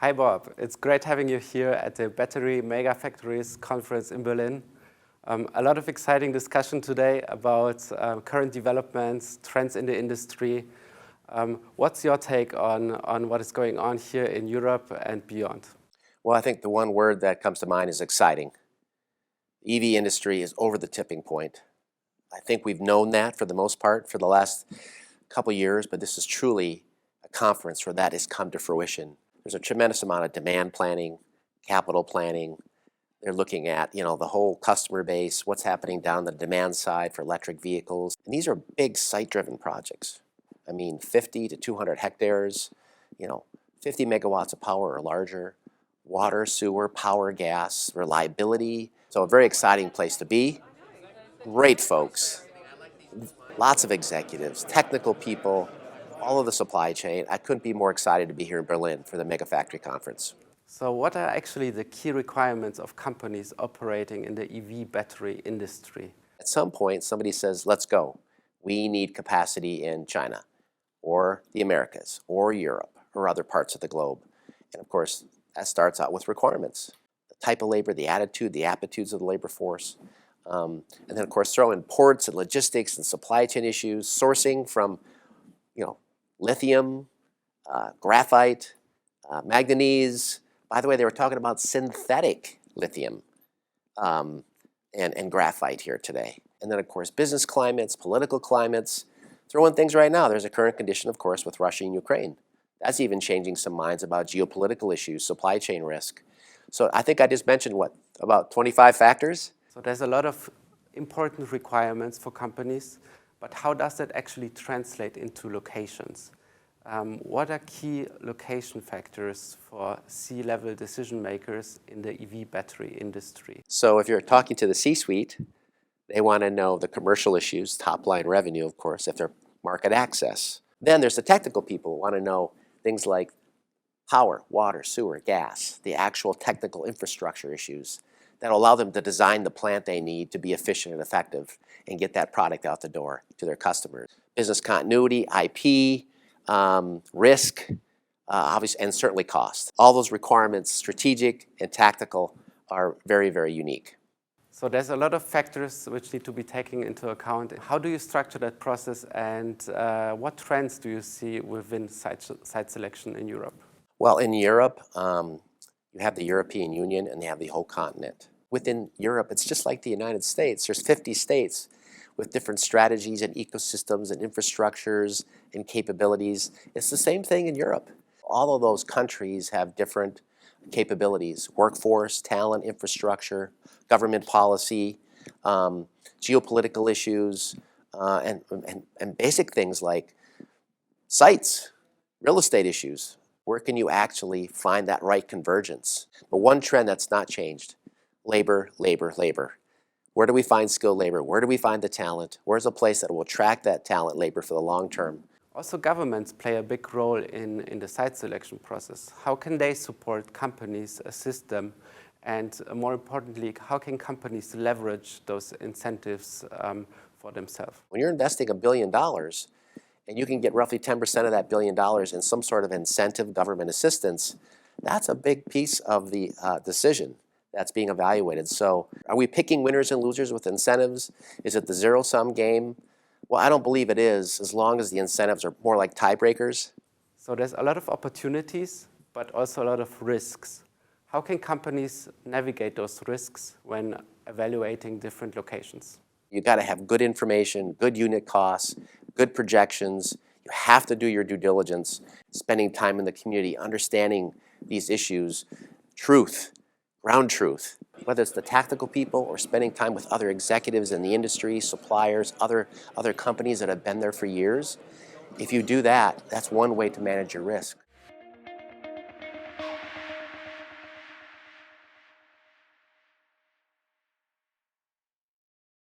Hi Bob, it's great having you here at the Battery Megafactories conference in Berlin. A lot of exciting discussion today about current developments, trends in the industry. What's your take on what is going on here in Europe and beyond? Well, I think the one word that comes to mind is exciting. The EV industry is over the tipping point. I think we've known that for the most part for the last couple years, but this is truly a conference where that has come to fruition. There's a tremendous amount of demand planning, capital planning. They're looking at, the whole customer base, what's happening down the demand side for electric vehicles. And these are big site-driven projects. I mean, 50 to 200 hectares, 50 megawatts of power or larger, water, sewer, power, gas, reliability. So a very exciting place to be. Great folks, lots of executives, technical people, all of the supply chain. I couldn't be more excited to be here in Berlin for the Megafactory conference. So what are actually the key requirements of companies operating in the EV battery industry? At some point, somebody says, let's go. We need capacity in China or the Americas or Europe or other parts of the globe. And of course, that starts out with requirements. The type of labor, the attitude, the aptitudes of the labor force. And then of course, throw in ports and logistics and supply chain issues, sourcing from, lithium, graphite, manganese. By the way, they were talking about synthetic lithium and graphite here today. And then, of course, business climates, political climates. Throw in things right now. There's a current condition, of course, with Russia and Ukraine. That's even changing some minds about geopolitical issues, supply chain risk. So I think I just mentioned, about 25 factors? So there's a lot of important requirements for companies, but how does that actually translate into locations? What are key location factors for C-level decision makers in the EV battery industry? So if you're talking to the C-suite, they want to know the commercial issues, top-line revenue, of course, if they're market access. Then there's the technical people who want to know things like power, water, sewer, gas, the actual technical infrastructure issues that allow them to design the plant they need to be efficient and effective and get that product out the door to their customers. Business continuity, IP, risk, obviously, and certainly cost. All those requirements, strategic and tactical, are very, very unique. So there's a lot of factors which need to be taken into account. How do you structure that process, and what trends do you see within site selection in Europe? Well, in Europe, you have the European Union and they have the whole continent. Within Europe, it's just like the United States. There's 50 states with different strategies and ecosystems and infrastructures and capabilities. It's the same thing in Europe. All of those countries have different capabilities: workforce, talent, infrastructure, government policy, geopolitical issues, and basic things like sites, real estate issues. Where can you actually find that right convergence? But one trend that's not changed: labor, labor, labor. Where do we find skilled labor? Where do we find the talent? Where's a place that will attract that talent labor for the long term? Also, governments play a big role in the site selection process. How can they support companies, assist them, and more importantly, how can companies leverage those incentives for themselves? When you're investing $1 billion and you can get roughly 10% of that $1 billion in some sort of incentive government assistance, that's a big piece of the decision that's being evaluated. So are we picking winners and losers with incentives? Is it the zero-sum game? Well, I don't believe it is, as long as the incentives are more like tiebreakers. So there's a lot of opportunities, but also a lot of risks. How can companies navigate those risks when evaluating different locations? You got to have good information, good unit costs, good projections. You have to do your due diligence, spending time in the community, understanding these issues, truth, ground truth, whether it's the tactical people or spending time with other executives in the industry, suppliers, other companies that have been there for years. If you do that, that's one way to manage your risk.